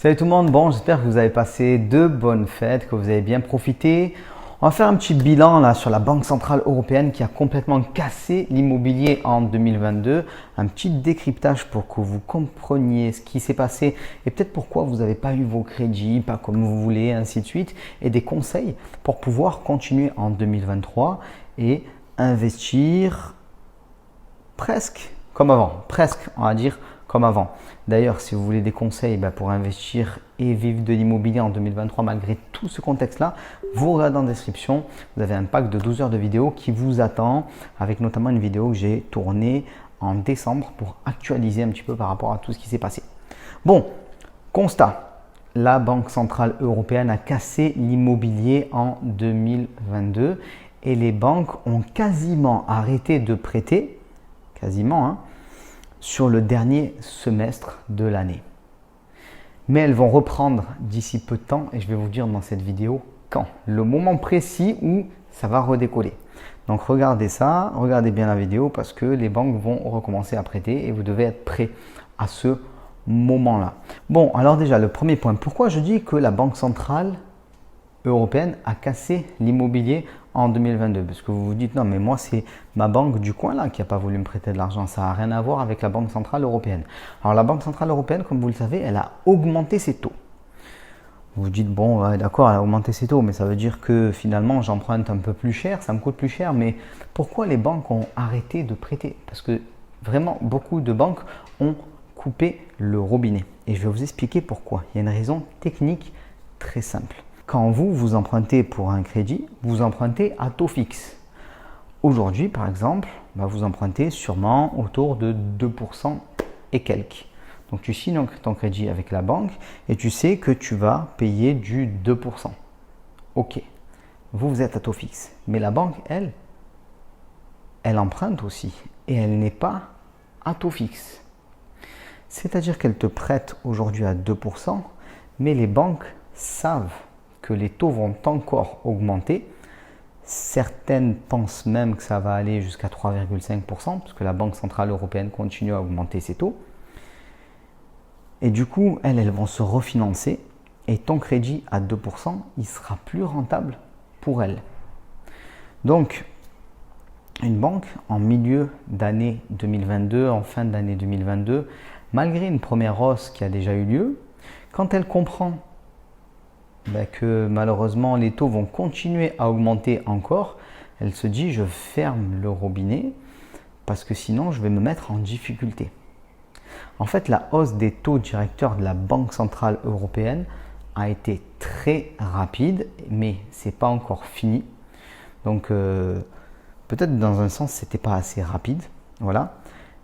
Salut tout le monde, bon j'espère que vous avez passé de bonnes fêtes, que vous avez bien profité. On va faire un petit bilan là sur la Banque Centrale Européenne qui a complètement cassé l'immobilier en 2022. Un petit décryptage pour que vous compreniez ce qui s'est passé et peut-être pourquoi vous n'avez pas eu vos crédits, pas comme vous voulez, ainsi de suite. Et des conseils pour pouvoir continuer en 2023 et investir presque comme avant, presque on va dire comme avant. D'ailleurs, si vous voulez des conseils pour investir et vivre de l'immobilier en 2023 malgré tout ce contexte-là, vous regardez en description, vous avez un pack de 12 heures de vidéos qui vous attend avec notamment une vidéo que j'ai tournée en décembre pour actualiser un petit peu par rapport à tout ce qui s'est passé. Bon, constat, la Banque Centrale Européenne a cassé l'immobilier en 2022 et les banques ont quasiment arrêté de prêter, quasiment, sur le dernier semestre de l'année. Mais elles vont reprendre d'ici peu de temps et je vais vous dire dans cette vidéo quand, le moment précis où ça va redécoller. Donc regardez ça, regardez bien la vidéo parce que les banques vont recommencer à prêter et vous devez être prêt à ce moment-là. Bon, alors déjà le premier point, pourquoi je dis que la Banque Centrale Européenne a cassé l'immobilier en 2022 parce que vous vous dites non mais moi c'est ma banque du coin là qui n'a pas voulu me prêter de l'argent, ça n'a rien à voir avec la Banque Centrale Européenne. Alors la Banque Centrale Européenne, comme vous le savez, elle a augmenté ses taux. Vous vous dites bon d'accord, elle a augmenté ses taux mais ça veut dire que finalement j'emprunte un peu plus cher, ça me coûte plus cher, mais pourquoi les banques ont arrêté de prêter? Parce que vraiment beaucoup de banques ont coupé le robinet et je vais vous expliquer pourquoi. Il y a une raison technique très simple. Quand vous empruntez pour un crédit, vous empruntez à taux fixe. Aujourd'hui, par exemple, vous empruntez sûrement autour de 2% et quelques. Donc, tu signes ton crédit avec la banque et tu sais que tu vas payer du 2%. Ok, vous êtes à taux fixe. Mais la banque, elle emprunte aussi et elle n'est pas à taux fixe. C'est-à-dire qu'elle te prête aujourd'hui à 2%, mais les banques savent que les taux vont encore augmenter. Certaines pensent même que ça va aller jusqu'à 3,5% parce que la Banque Centrale Européenne continue à augmenter ses taux. Et du coup, elles vont se refinancer et ton crédit à 2%, il sera plus rentable pour elles. Donc, une banque en milieu d'année 2022, en fin d'année 2022, malgré une première hausse qui a déjà eu lieu, quand elle comprend que malheureusement les taux vont continuer à augmenter encore, elle se dit je ferme le robinet parce que sinon je vais me mettre en difficulté. En fait, la hausse des taux directeurs de la Banque Centrale Européenne a été très rapide, mais c'est pas encore fini. Donc peut-être dans un sens c'était pas assez rapide, voilà.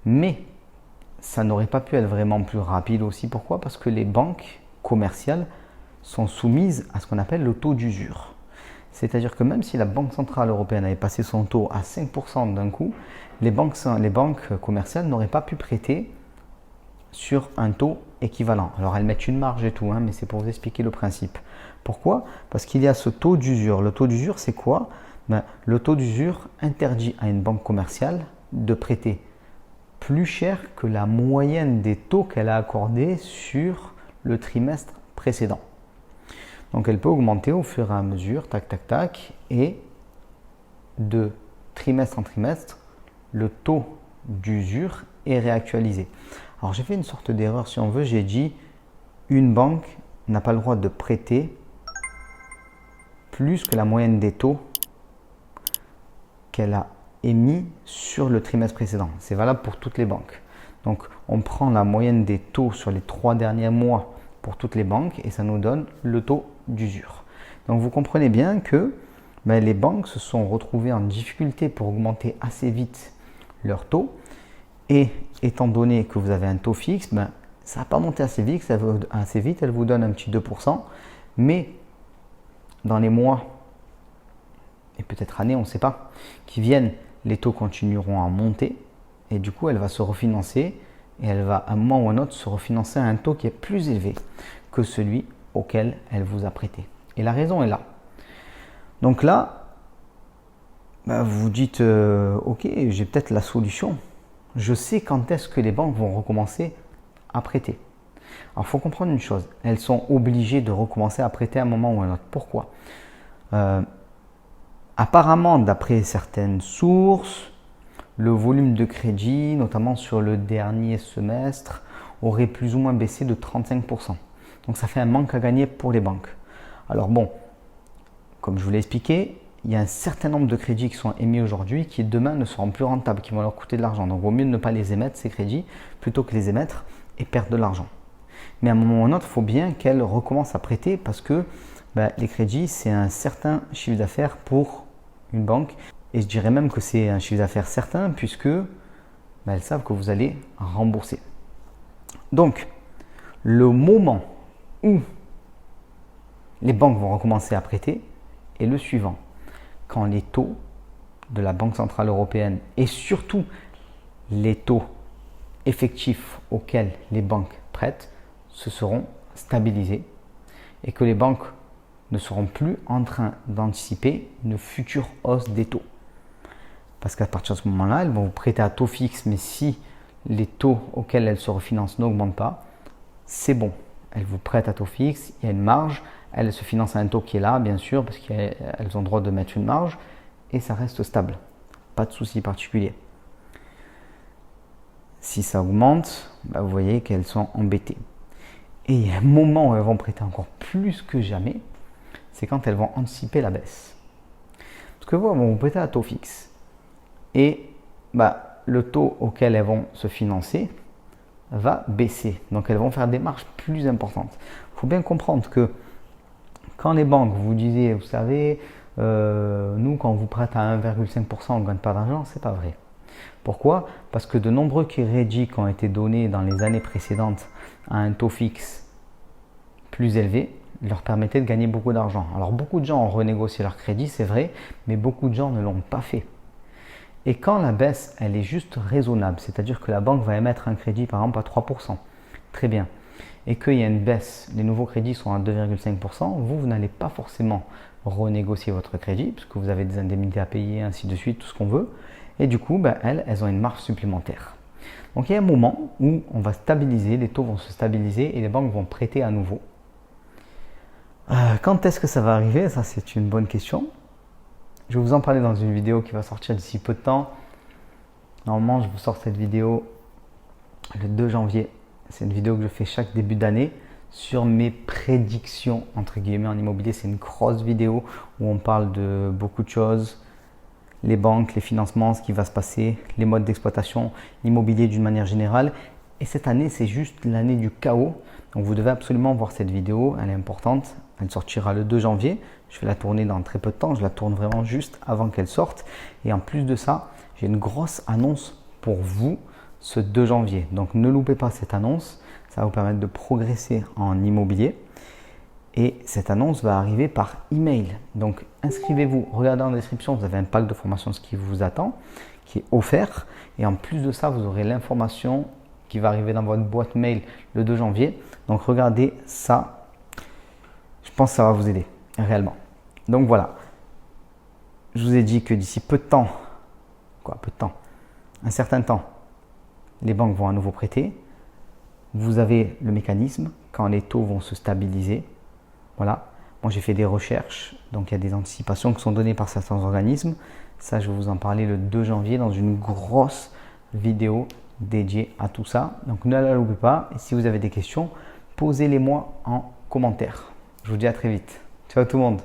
Mais ça n'aurait pas pu être vraiment plus rapide aussi. Pourquoi? Parce que les banques commerciales sont soumises à ce qu'on appelle le taux d'usure. C'est-à-dire que même si la Banque Centrale Européenne avait passé son taux à 5% d'un coup, les banques commerciales n'auraient pas pu prêter sur un taux équivalent. Alors elles mettent une marge et tout, mais c'est pour vous expliquer le principe. Pourquoi? Parce qu'il y a ce taux d'usure. Le taux d'usure, c'est quoi? Le taux d'usure interdit à une banque commerciale de prêter plus cher que la moyenne des taux qu'elle a accordés sur le trimestre précédent. Donc elle peut augmenter au fur et à mesure, tac, tac, tac, et de trimestre en trimestre, le taux d'usure est réactualisé. Alors j'ai fait une sorte d'erreur si on veut, j'ai dit une banque n'a pas le droit de prêter plus que la moyenne des taux qu'elle a émis sur le trimestre précédent. C'est valable pour toutes les banques. Donc on prend la moyenne des taux sur les 3 derniers mois pour toutes les banques et ça nous donne le taux d'usure. Donc vous comprenez bien que les banques se sont retrouvées en difficulté pour augmenter assez vite leur taux et étant donné que vous avez un taux fixe, ça n'a pas monté assez vite, elle vous donne un petit 2%, mais dans les mois et peut-être années, on ne sait pas, qui viennent, les taux continueront à monter et du coup elle va se refinancer et elle va à un moment ou à un autre se refinancer à un taux qui est plus élevé que celui auquel elle vous a prêté. Et la raison est là. Donc là, vous vous dites ok, j'ai peut-être la solution. Je sais quand est-ce que les banques vont recommencer à prêter. Alors, il faut comprendre une chose, elles sont obligées de recommencer à prêter à un moment ou à un autre. Pourquoi? Apparemment, d'après certaines sources, le volume de crédit, notamment sur le dernier semestre, aurait plus ou moins baissé de 35%. Donc ça fait un manque à gagner pour les banques. Alors bon, comme je vous l'ai expliqué, il y a un certain nombre de crédits qui sont émis aujourd'hui qui demain ne seront plus rentables, qui vont leur coûter de l'argent. Donc il vaut mieux ne pas les émettre, ces crédits, plutôt que les émettre et perdre de l'argent. Mais à un moment ou à un autre, il faut bien qu'elles recommencent à prêter parce que les crédits, c'est un certain chiffre d'affaires pour une banque. Et je dirais même que c'est un chiffre d'affaires certain puisque elles savent que vous allez rembourser. Donc, le moment où les banques vont recommencer à prêter est le suivant. Quand les taux de la Banque Centrale Européenne et surtout les taux effectifs auxquels les banques prêtent se seront stabilisés et que les banques ne seront plus en train d'anticiper une future hausse des taux. Parce qu'à partir de ce moment-là, elles vont vous prêter à taux fixe, mais si les taux auxquels elles se refinancent n'augmentent pas, c'est bon. Elles vous prêtent à taux fixe, il y a une marge, elles se financent à un taux qui est là, bien sûr, parce qu'elles ont le droit de mettre une marge, et ça reste stable. Pas de souci particulier. Si ça augmente, vous voyez qu'elles sont embêtées. Et il y a un moment où elles vont prêter encore plus que jamais, c'est quand elles vont anticiper la baisse. Parce que vous, elles vont vous prêter à taux fixe. Et le taux auquel elles vont se financer va baisser. Donc elles vont faire des marges plus importantes. Il faut bien comprendre que quand les banques vous disaient, vous savez, nous quand on vous prête à 1,5%, on ne gagne pas d'argent, c'est pas vrai. Pourquoi? Parce que de nombreux crédits qui ont été donnés dans les années précédentes à un taux fixe plus élevé leur permettaient de gagner beaucoup d'argent. Alors beaucoup de gens ont renégocié leur crédit, c'est vrai, mais beaucoup de gens ne l'ont pas fait. Et quand la baisse, elle est juste raisonnable, c'est-à-dire que la banque va émettre un crédit par exemple à 3%, très bien, et qu'il y a une baisse, les nouveaux crédits sont à 2,5%, vous n'allez pas forcément renégocier votre crédit, puisque vous avez des indemnités à payer, ainsi de suite, tout ce qu'on veut, et du coup, elles ont une marge supplémentaire. Donc il y a un moment où on va stabiliser, les taux vont se stabiliser et les banques vont prêter à nouveau. Quand est-ce que ça va arriver? Ça, c'est une bonne question. Je vais vous en parler dans une vidéo qui va sortir d'ici peu de temps. Normalement, je vous sors cette vidéo le 2 janvier. C'est une vidéo que je fais chaque début d'année sur mes prédictions, entre guillemets, en immobilier. C'est une grosse vidéo où on parle de beaucoup de choses. Les banques, les financements, ce qui va se passer, les modes d'exploitation, l'immobilier d'une manière générale. Et cette année, c'est juste l'année du chaos. Donc vous devez absolument voir cette vidéo, elle est importante. Elle sortira le 2 janvier. Je vais la tourner dans très peu de temps. Je la tourne vraiment juste avant qu'elle sorte. Et en plus de ça, j'ai une grosse annonce pour vous ce 2 janvier. Donc ne loupez pas cette annonce. Ça va vous permettre de progresser en immobilier. Et cette annonce va arriver par email. Donc inscrivez-vous, regardez en description, vous avez un pack de formation ce qui vous attend, qui est offert. Et en plus de ça, vous aurez l'information qui va arriver dans votre boîte mail le 2 janvier. Donc regardez ça. Je pense que ça va vous aider réellement. Donc voilà. Je vous ai dit que d'ici peu de temps, un certain temps, les banques vont à nouveau prêter. Vous avez le mécanisme quand les taux vont se stabiliser. Voilà. Moi, j'ai fait des recherches. Donc, il y a des anticipations qui sont données par certains organismes. Ça, je vais vous en parler le 2 janvier dans une grosse vidéo dédiée à tout ça. Donc, ne la loupez pas. Et si vous avez des questions, posez-les-moi en commentaire. Je vous dis à très vite. Ciao tout le monde.